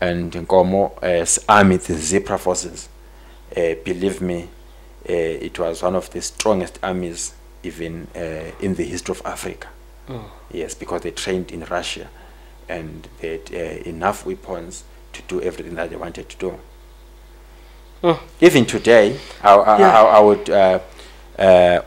and Nkomo as army, the Zebra forces. Believe me, it was one of the strongest armies even in the history of Africa. Yes, because they trained in Russia and they had enough weapons to do everything that they wanted to do. Even today, I would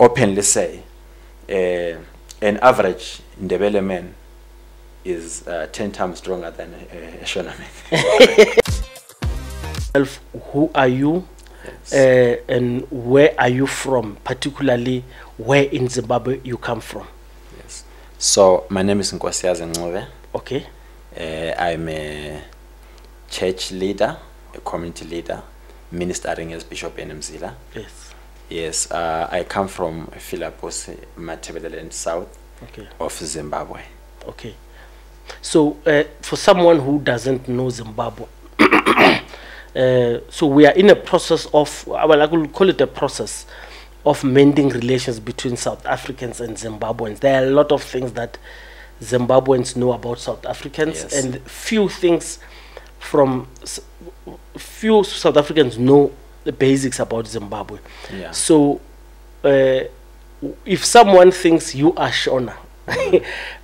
openly say an average Ndebele man is 10 times stronger than a Shona man. Who are you? Yes. And where are you from? Particularly, where in Zimbabwe you come from? Yes. So my name is Ndebele. Okay. I'm a church leader, a community leader, ministering as Bishop Mzila. Yes. Yes. I come from Philadelphia, MashonaLand south of Zimbabwe. Okay. So for someone who doesn't know Zimbabwe, so we are in a process of, well, I will call it a process of mending relations between South Africans and Zimbabweans. There are a lot of things that Zimbabweans know about South Africans, yes, and few South Africans know the basics about Zimbabwe. Yeah. So if someone thinks you are Shona,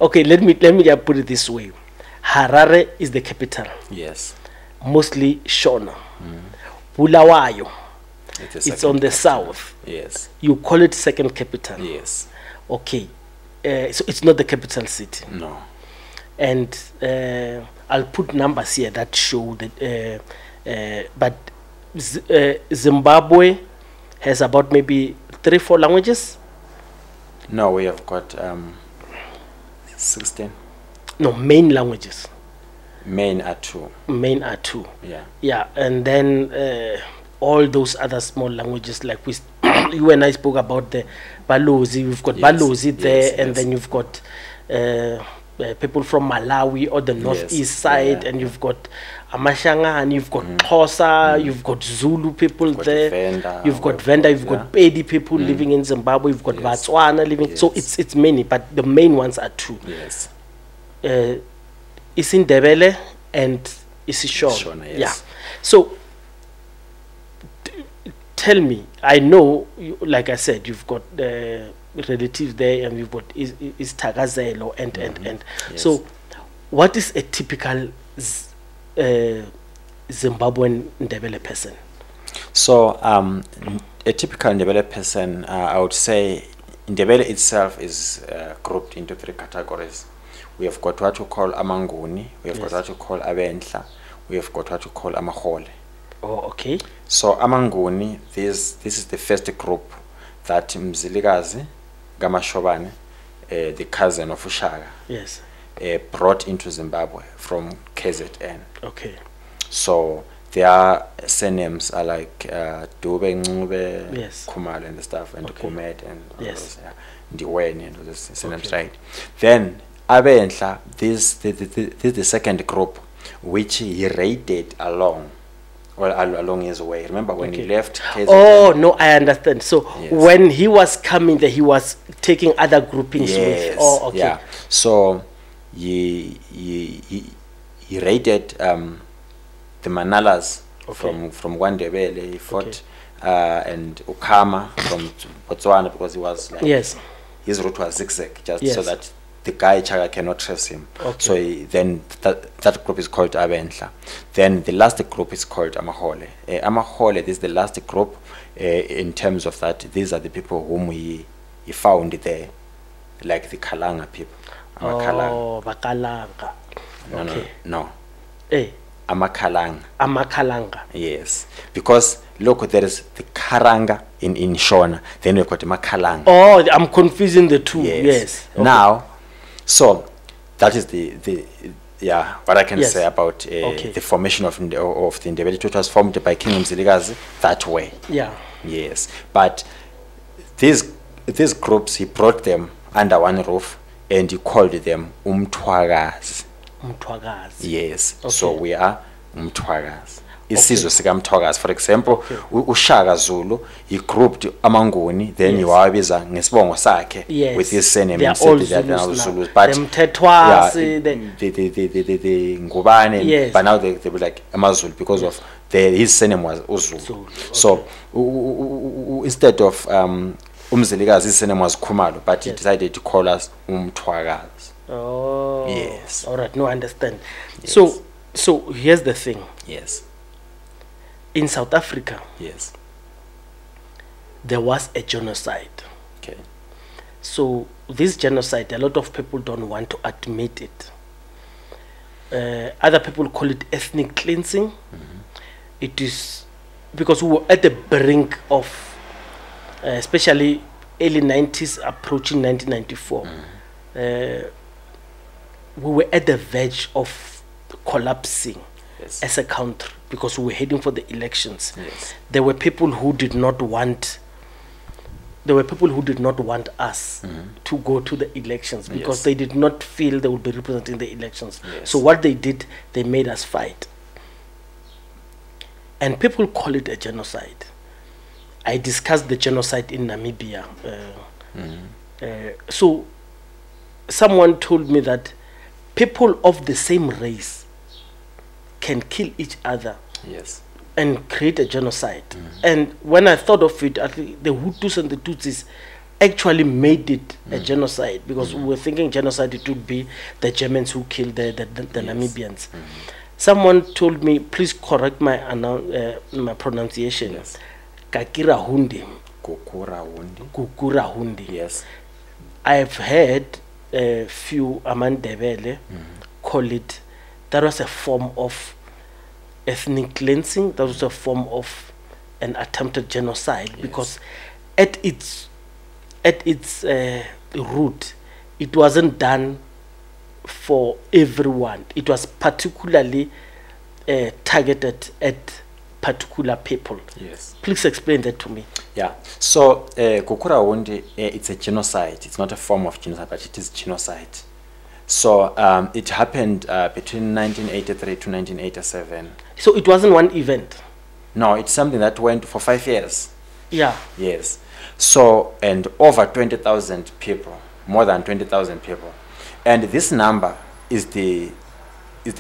okay, let me just put it this way. Harare is the capital. Yes. Mostly Shona. Bulawayo, it's on the south. Yes. You call it second capital. Yes. Okay. So it's not the capital city. No. And I'll put numbers here that show that, but Zimbabwe has about maybe 3-4 languages. No, we have got 16. No, main languages. Main are 2. Main are 2. Yeah. Yeah, and then all those other small languages, like you and I spoke about the Balozi. You've got, yes, Balozi there, yes, and yes, then you've got people from Malawi or the northeast, yes, side, yeah, and you've got Amashanga, and you've got Xhosa, you've got Zulu people there, you've got Venda, you've got Pedi people living in Zimbabwe, you've got, yes, Botswana living, yes, so it's many, but the main ones are 2. Yes. It's in Ndebele and it's Shona, yes. Yeah. So tell me, I know, like I said, you've got relatives there, and you've got Takazelo and yes. So what is a typical Zimbabwean Ndebele person? So a typical Ndebele person, I would say Ndebele itself is grouped into 3 categories. We have got what we call Amanguni, we have, yes, got what we call Abendla, we have got what we call Amahole. Oh, okay. So Amanguni, this is the first group that Mzilikazi, Gamashobane, the cousin of Ushaga, yes, brought into Zimbabwe from KZN. Okay. So their surnames are like Dube, Ngube, yes, Kumal and the stuff, and okay, Kumet and all, yes, those, Ndiweni and all those surnames, okay, right? Then Abendla, this is the second group which he raided along his way. Remember when, okay, he left KZN? Oh no, I understand. So yes, when he was coming there, he was taking other groupings, yes, with. Oh, okay. Yeah. So he raided the Manalas, okay, from Ndebele. He fought, okay, and Ukama from Botswana, because he was like, yes, his route was zigzag, just, yes, so that the guy Chaga cannot trace him. Okay. So then that group is called Abendla. Then the last group is called Amahole. Amahole, this is the last group in terms of that. These are the people whom he found there, like the Kalanga people. Oh, Bakalanga. Okay. No. Eh. Amakalanga. Amakalanga. Yes. Because look, there is the Karanga in Shona. Then we've got the Makalanga. Oh, I'm confusing the 2. Yes. Yes. Okay. Now, so that is what I can, yes, say about okay, the formation of the Ndebele. It was formed by King Mzilikazi that way. Yeah. Yes. But these groups, he brought them under one roof and he called them Umtwagazi. Umtwagazi. Yes. Okay. So we are Umtwagazi. isizwe sikamthwakazi. For example, uShaka Zulu, he grouped amanguni, then he wabiza ngesibongo sakhe with his surname. They are all Zulus, but the Ngubane, but now they were like Amazulu because of his surname was Uzulu. So instead of Umzilikazi, his surname was Khumalo, but he decided to call us Umthwakazi. Oh, yes. All right, no, I understand. Yes. So here's the thing. Yes. In South Africa, yes, there was a genocide. Okay. So this genocide, a lot of people don't want to admit it. Other people call it ethnic cleansing. It is because we were at the brink of, especially early 90s, approaching 1994. We were at the verge of collapsing as a country because we were heading for the elections. Yes. There were people who did not want us to go to the elections because they did not feel they would be representing the elections. Yes. So what they did, they made us fight. And people call it a genocide. I discussed the genocide in Namibia. So someone told me that people of the same race can kill each other and create a genocide. And when I thought of it, I think the Hutus and the Tutsis actually made it a genocide because we were thinking genocide, it would be the Germans who killed the Namibians. Someone told me, please correct my pronunciation. Kakira Hundi. Kukura Hundi. Yes. I've heard a few Ndebele call it, that was a form of ethnic cleansing, that was a form of an attempted genocide because at its root, it wasn't done for everyone. It was particularly targeted at particular people. Yes. Please explain that to me. Yeah. So Kukura Wundi, it's a genocide. It's not a form of genocide, but it is genocide. So it happened between 1983 to 1987. So it wasn't one event? No, it's something that went for 5 years. Yeah. Yes. So, and over 20,000 people, more than 20,000 people. And this number is the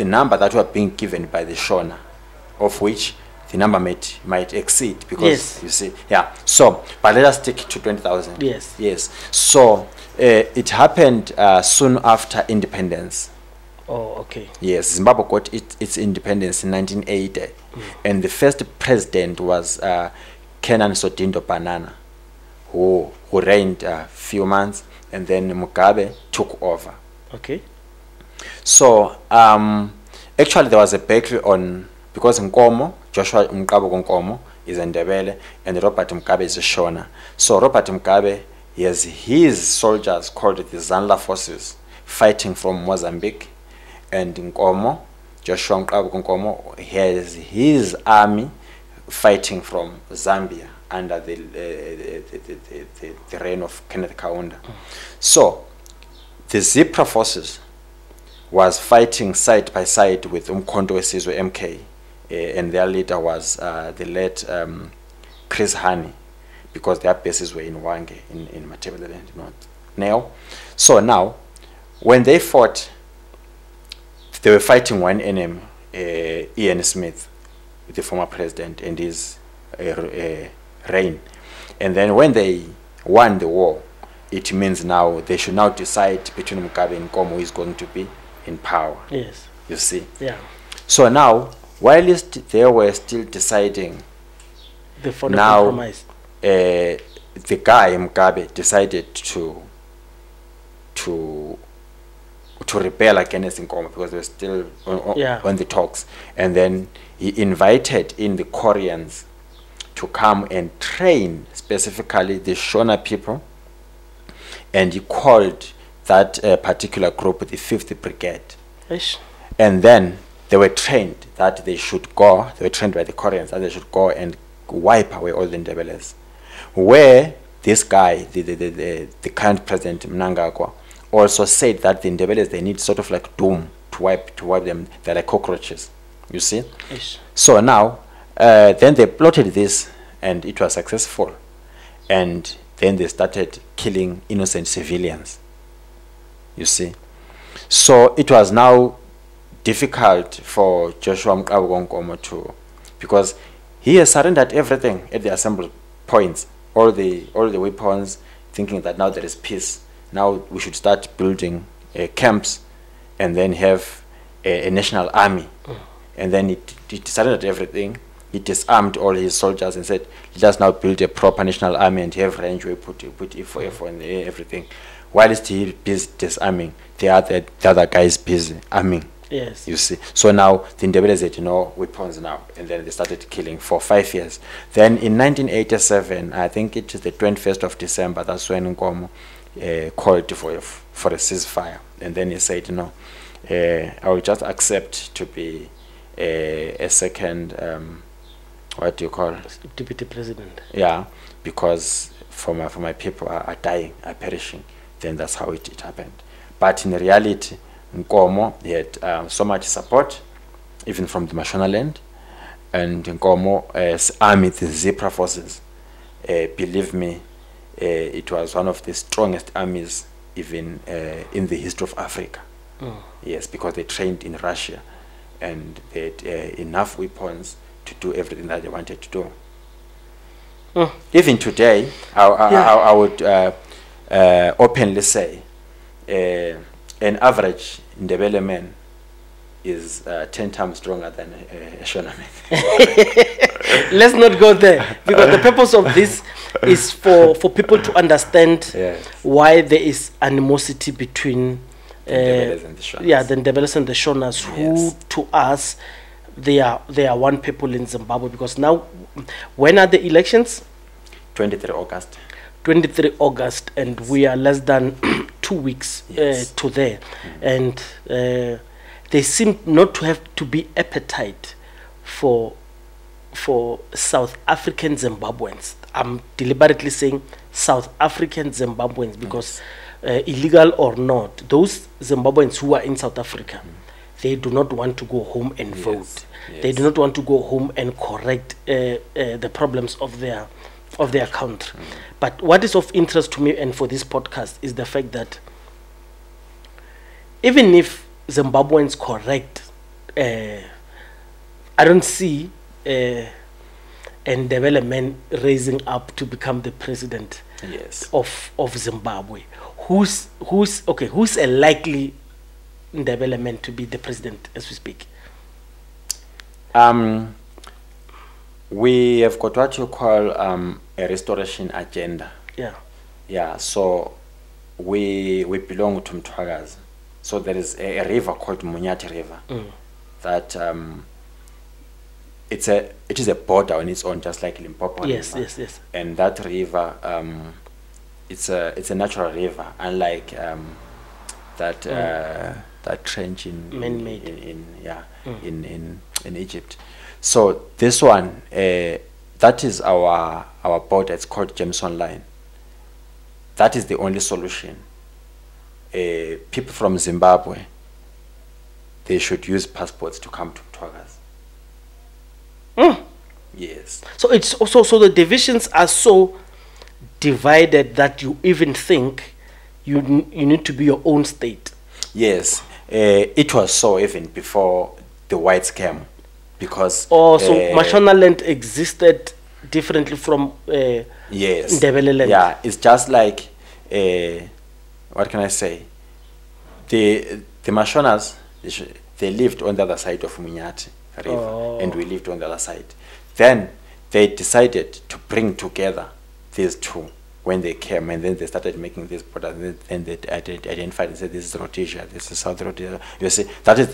number that were being given by the Shona, of which the number might exceed because you see, So, but let us stick to 20,000. Yes. Yes. So it happened soon after independence. Oh, okay. Yes, Zimbabwe got its independence in 1980, and the first president was Kenan Sotindo Banana, who reigned a few months, and then Mugabe took over. Okay. So actually there was a battle on, because Nkomo, Joshua Mkabo Nkomo is Ndebele, and Robert Mugabe is a Shona. So Robert Mugabe has his soldiers called the Zanla forces fighting from Mozambique, and Nkomo, Joshua Mkabo Nkomo, has his army fighting from Zambia under the reign of Kenneth Kaunda. So the ZAPU forces was fighting side by side with Umkhonto Wesizwe MK, and their leader was the late Chris Hani, because their bases were in Wange, in Ndebele North. Now, when they fought, they were fighting one enemy, Ian Smith, the former president, and his reign. And then when they won the war, it means now they should now decide between Mugabe and Nkomo who is going to be in power. Yes. You see? Yeah. So now, whilst they were still deciding, the compromise. The guy Mugabe decided to rebel against Nkomo because they were still on the talks, and then he invited in the Koreans to come and train specifically the Shona people, and he called that particular group the 5th Brigade. Ish. And then they were trained that they should go, they were trained by the Koreans that they should go and wipe away all the Ndebeles. Where this guy, the current president Mnangagwa, also said that the Ndebeles, they need sort of like doom to wipe them. They're like cockroaches, you see. Ish. So now Then they plotted this, and it was successful. And then they started killing innocent civilians. You see. So it was now difficult for Joshua Mqabu to, because he has surrendered everything at the assembly points, all the weapons, thinking that now there is peace. Now we should start building camps, and then have a national army. And then he surrendered everything. He disarmed all his soldiers and said, let us now build a proper national army and have range. We put F4 and everything. Whilst he busy disarming, the other guys busy arming. Yes. You see. So now the Ndebele said, weapons now. And then they started killing for 5 years. Then in 1987, I think it is the 21st of December, that's when Nkomo called for a ceasefire. And then he said, I will just accept to be a second, what do you call it? Deputy president. Yeah, because for my people are dying, are perishing. Then that's how it happened. But in reality, Nkomo had so much support, even from the MashonaLand, and Nkomo's army, the ZAPU forces. Believe me, it was one of the strongest armies, even in the history of Africa. Yes, because they trained in Russia, and they had enough weapons to do everything that they wanted to do. Even today, I would openly say an average Ndebele man is 10 times stronger than a Shona man. Let's not go there, because the purpose of this is for people to understand why there is animosity between the Ndebeles and the Shonas, who to us they are one people in Zimbabwe. Because now, when are the elections? 23 August. 23 August, and we are less than 2 weeks to there. And they seem not to have to be appetite for South African Zimbabweans. I'm deliberately saying South African Zimbabweans, because illegal or not, those Zimbabweans who are in South Africa, they do not want to go home and vote. They do not want to go home and correct the problems of their country. But what is of interest to me and for this podcast is the fact that even if Zimbabweans correct, I don't see Ndebele Man raising up to become the president of Zimbabwe. Who's a likely Ndebele Man to be the president as we speak? We have got what you call a restoration agenda. So we belong to Mtwagazi. So there is a river called Munyati River that it is a border on its own, just like Limpopo River. And that river, it's a natural river, unlike that trench in Egypt. So this one, that is our border. It's called MashonaLand. That is the only solution. People from Zimbabwe, they should use passports to come to Mtwagazi. Yes. So it's also, so the divisions are so divided that you even think you need to be your own state. Yes. It was so even before the whites came, because so MashonaLand existed differently from Ndebele Land. Yeah, it's just like what can I say? The Mashonas, they lived on the other side of Munyati River, and we lived on the other side. Then they decided to bring together these two when they came, and then they started making this product, and they identified and said, this is Rhodesia, this is South Rhodesia. You see, that is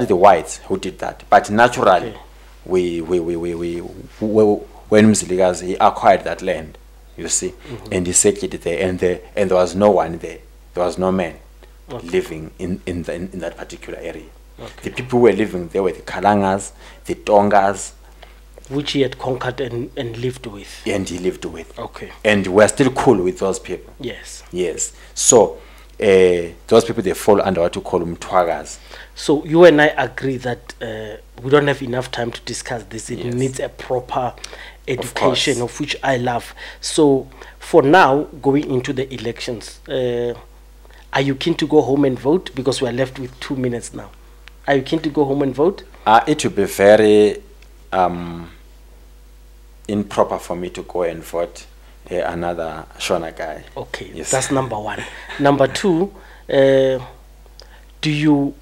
the whites who did that. But naturally, when Mzilikazi, he acquired that land, you see, and he settled it there, and there was no one there. There was no man living in that particular area. The people who were living there were the Kalangas, the Tongas, which he had conquered and lived with. And he lived with. Okay. And we're still cool with those people. Yes. Yes. So those people, they fall under what you call mtwagas. So you and I agree that we don't have enough time to discuss this. It needs a proper education, of which I love. So for now, going into the elections, are you keen to go home and vote? Because we are left with 2 minutes now. Are you keen to go home and vote? It would be very improper for me to go and vote another Shona guy. Okay, yes. That's number one. Number two, do you,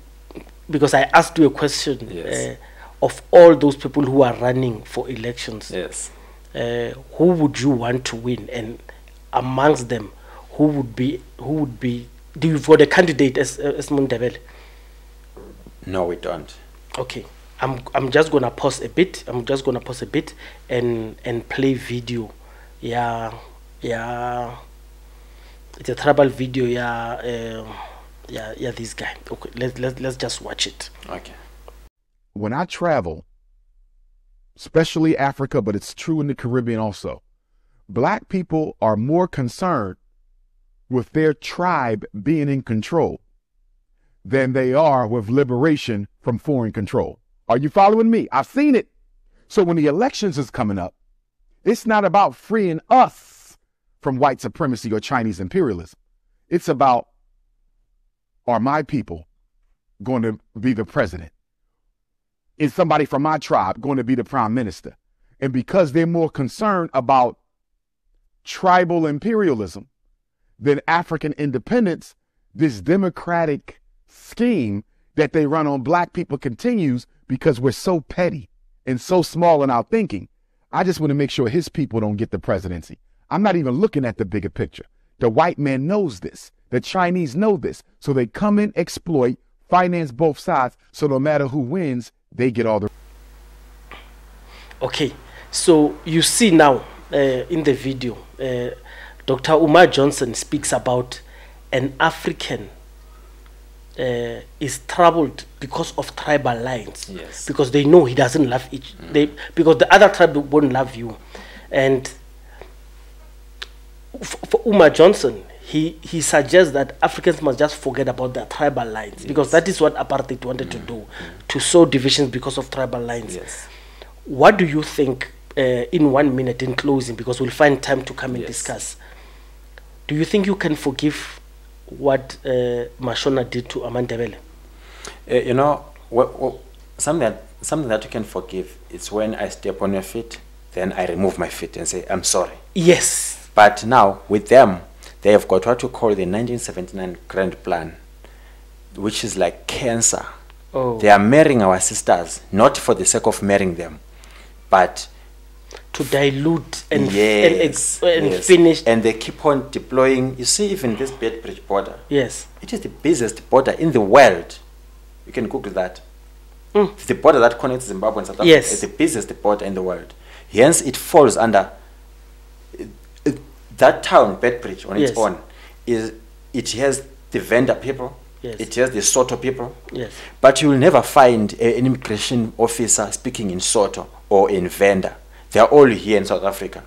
because I asked you a question, yes, of all those people who are running for elections, yes, who would you want to win? And amongst them, who would be, do you vote a candidate as Ndebele? No, we don't. Okay. I'm just gonna pause a bit. And play video. Yeah. It's a tribal video. Yeah. This guy. Okay. Let's just watch it. Okay. When I travel, especially Africa, but it's true in the Caribbean also, Black people are more concerned with their tribe being in control than they are with liberation from foreign control. Are you following me? I've seen it. So when the elections is coming up, it's not about freeing us from white supremacy or Chinese imperialism. It's about, are my people going to be the president? Is somebody from my tribe going to be the prime minister? And because they're more concerned about tribal imperialism than African independence, this democratic scheme that they run on Black people continues because we're so petty and so small in our thinking. I just want to make sure his people don't get the presidency. I'm not even looking at the bigger picture. The white man knows this. The Chinese know this. So they come in, exploit, finance both sides. So no matter who wins, they get all the... Okay. So you see now in the video, Dr. Umar Johnson speaks about an African is troubled because of tribal lines. Yes. Because they know he doesn't love each. Because the other tribe won't love you. And for Umar Johnson, he suggests that Africans must just forget about their tribal lines. Yes. Because that is what apartheid wanted to do, to sow divisions because of tribal lines. Yes. What do you think, in 1 minute, in closing, because we'll find time to come and discuss, do you think you can forgive what Mashona did to Ndebele? You know, something that you can forgive, it's when I step on your feet, then I remove my feet and say, I'm sorry. Yes. But now, with them, they have got what you call the 1979 Grand Plan, which is like cancer. Oh. They are marrying our sisters, not for the sake of marrying them, but to dilute and, yes, finish. And they keep on deploying. You see, even this Bedbridge border. Yes. It is the busiest border in the world. You can Google that. It's the border that connects Zimbabwe and South Africa. Yes. It's the busiest border in the world. Hence, it falls under that town, Bedbridge, on its own. It has the Venda people. Yes. It has the Soto people. Yes. But you will never find an immigration officer speaking in Soto or in Venda. They are all here in South Africa.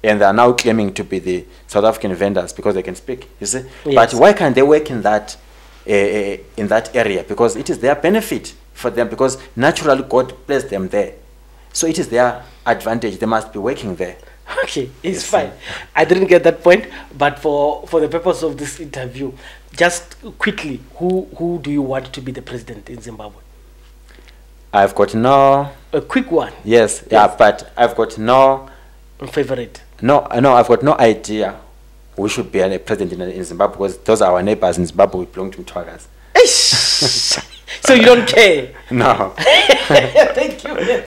And they are now claiming to be the South African vendors because they can speak, you see. Yes. But why can't they work in that area? Because it is their benefit for them, because naturally God placed them there. So it is their advantage. They must be working there. Okay, it's fine. I didn't get that point, but for the purpose of this interview, just quickly, who do you want to be the president in Zimbabwe? I've got no... A quick one. Yes, yeah, but I've got no... Favorite? No, I've got no idea who should be a president in Zimbabwe, because those are our neighbors in Zimbabwe. We belong to Mtwagas. So you don't care? No. Thank you.